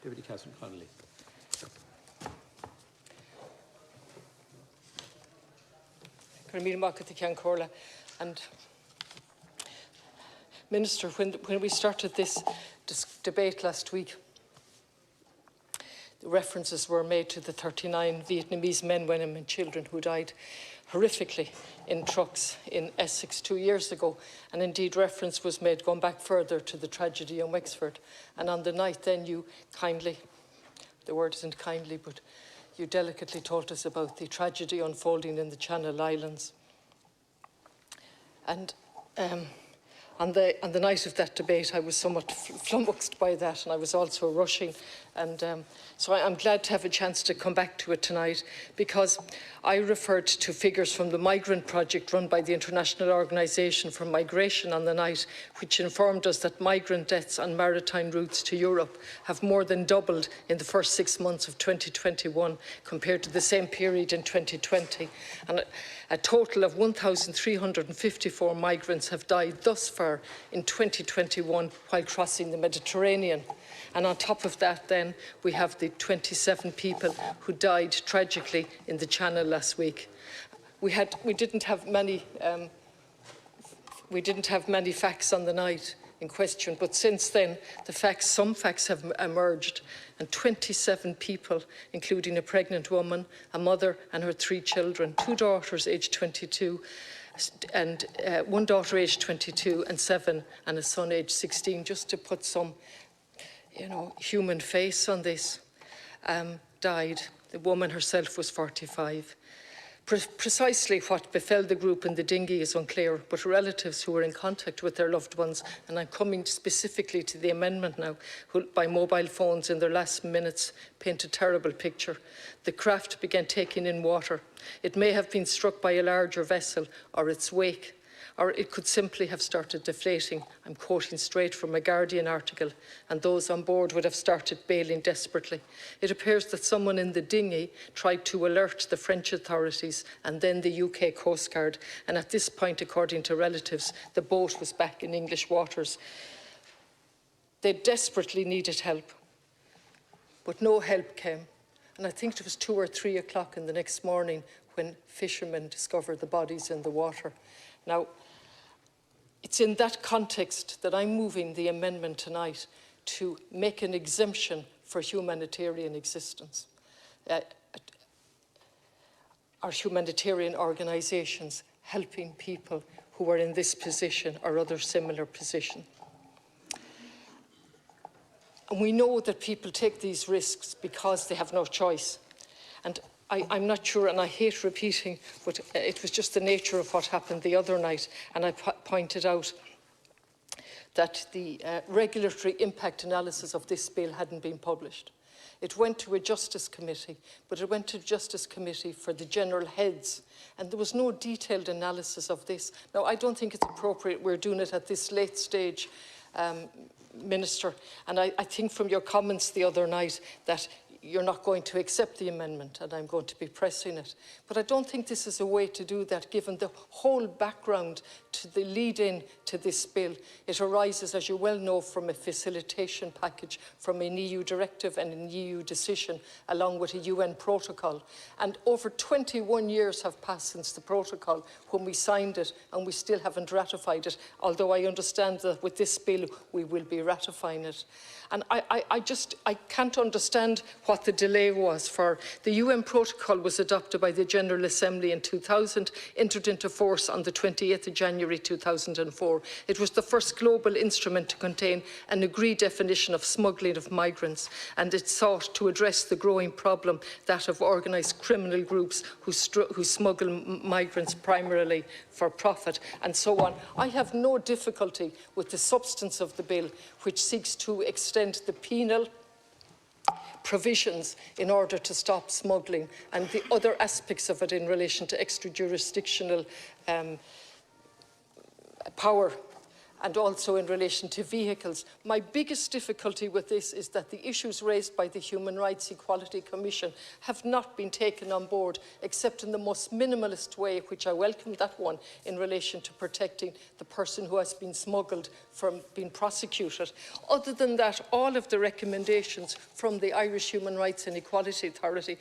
Deputy Councillor Connolly. And Minister, when we started this debate last week, the references were made to the 39 Vietnamese men, women and children who died horrifically in trucks in Essex 2 years ago. And indeed reference was made going back further to the tragedy in Wexford. And on the night then you kindly, the word isn't kindly, but you delicately told us about the tragedy unfolding in the Channel Islands. And on the night of that debate, I was somewhat flummoxed by that, and I was also rushing. And so I'm glad to have a chance to come back to it tonight, because I referred to figures from the Migrant Project run by the International Organisation for Migration on the night, which informed us that migrant deaths on maritime routes to Europe have more than doubled in the first 6 months of 2021 compared to the same period in 2020. And a total of 1,354 migrants have died thus far in 2021 while crossing the Mediterranean. And on top of that, then, we have the 27 people who died tragically in the Channel last week. We didn't have many facts on the night in question, but since then, some facts have emerged, and 27 people, including a pregnant woman, a mother and her 3 children, 2 daughters aged 22, and 1 daughter aged 22 and 7, and a son aged 16, just to put some human face on this, died. The woman herself was 45. Precisely what befell the group in the dinghy is unclear, but relatives who were in contact with their loved ones, and I'm coming specifically to the amendment now, who by mobile phones in their last minutes paint a terrible picture. The craft began taking in water. It may have been struck by a larger vessel or its wake, or it could simply have started deflating. I'm quoting straight from a Guardian article, and those on board would have started bailing desperately. It appears that someone in the dinghy tried to alert the French authorities and then the UK Coast Guard, and at this point, according to relatives, the boat was back in English waters. They desperately needed help, but no help came. And I think it was 2 or 3 o'clock in the next morning when fishermen discovered the bodies in the water. Now, it's in that context that I'm moving the amendment tonight to make an exemption for humanitarian existence. Our humanitarian organisations helping people who are in this position or other similar position. And we know that people take these risks because they have no choice. And I'm not sure, and I hate repeating, but it was just the nature of what happened the other night, and I pointed out that the regulatory impact analysis of this bill hadn't been published. It went to a Justice Committee, but it went to the Justice Committee for the general heads, and there was no detailed analysis of this. Now, I don't think it's appropriate we're doing it at this late stage, Minister, and I think from your comments the other night that you're not going to accept the amendment, and I'm going to be pressing it. But I don't think this is a way to do that, given the whole background to the lead-in to this bill. It arises, as you well know, from a facilitation package, from an EU directive and an EU decision, along with a UN protocol. And over 21 years have passed since the protocol, when we signed it, and we still haven't ratified it, although I understand that with this bill we will be ratifying it. And I can't understand what the delay was for. The UN protocol was adopted by the General Assembly in 2000, entered into force on the 28th of January 2004. It was the first global instrument to contain an agreed definition of smuggling of migrants, and it sought to address the growing problem, that of organised criminal groups who smuggle migrants primarily for profit, and so on. I have no difficulty with the substance of the bill, which seeks to extend the penal provisions in order to stop smuggling, and the other aspects of it in relation to extrajurisdictional power and also in relation to vehicles. My biggest difficulty with this is that the issues raised by the Human Rights Equality Commission have not been taken on board, except in the most minimalist way, which I welcome that one, in relation to protecting the person who has been smuggled from being prosecuted. Other than that, all of the recommendations from the Irish Human Rights and Equality Authority,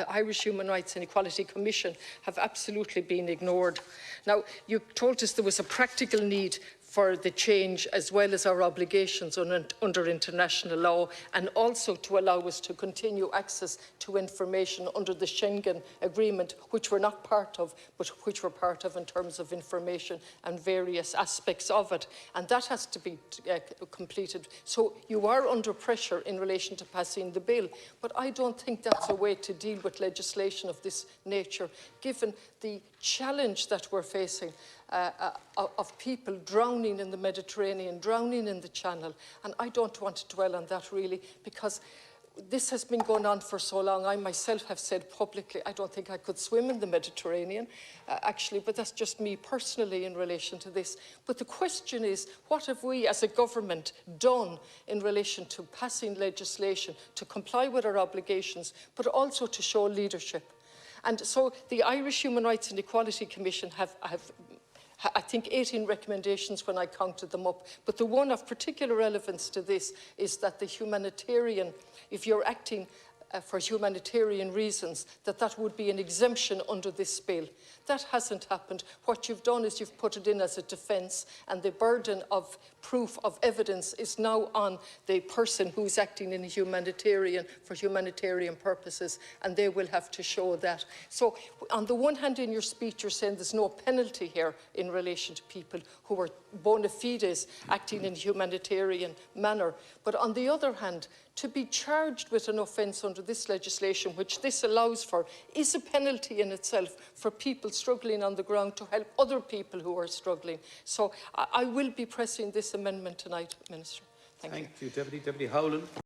Irish Human Rights and Equality Commission, have absolutely been ignored. Now, you told us there was a practical need for the change, as well as our obligations under international law, and also to allow us to continue access to information under the Schengen Agreement, which we're not part of, but which we're part of in terms of information and various aspects of it. And that has to be completed. So you are under pressure in relation to passing the bill, but I don't think that's a way to deal with legislation of this nature, given the challenge that we're facing of people drowning in the Mediterranean, drowning in the Channel. And I don't want to dwell on that really, because this has been going on for so long. I myself have said publicly, I don't think I could swim in the Mediterranean, actually, but that's just me personally in relation to this. But the question is, what have we as a government done in relation to passing legislation to comply with our obligations, but also to show leadership? And so the Irish Human Rights and Equality Commission have I think 18 recommendations when I counted them up. But the one of particular relevance to this is that the humanitarian, if you're acting for humanitarian reasons, that would be an exemption under this bill. That hasn't happened. What you've done is you've put it in as a defence, and the burden of proof of evidence is now on the person who's acting in for humanitarian purposes, and they will have to show that. So on the one hand, in your speech, you're saying there's no penalty here in relation to people who are bona fides acting in a humanitarian manner. But on the other hand, to be charged with an offence under this legislation, which this allows for, is a penalty in itself for people struggling on the ground to help other people who are struggling. So I will be pressing this amendment tonight, Minister. Thank you. Thank you, Deputy Howland.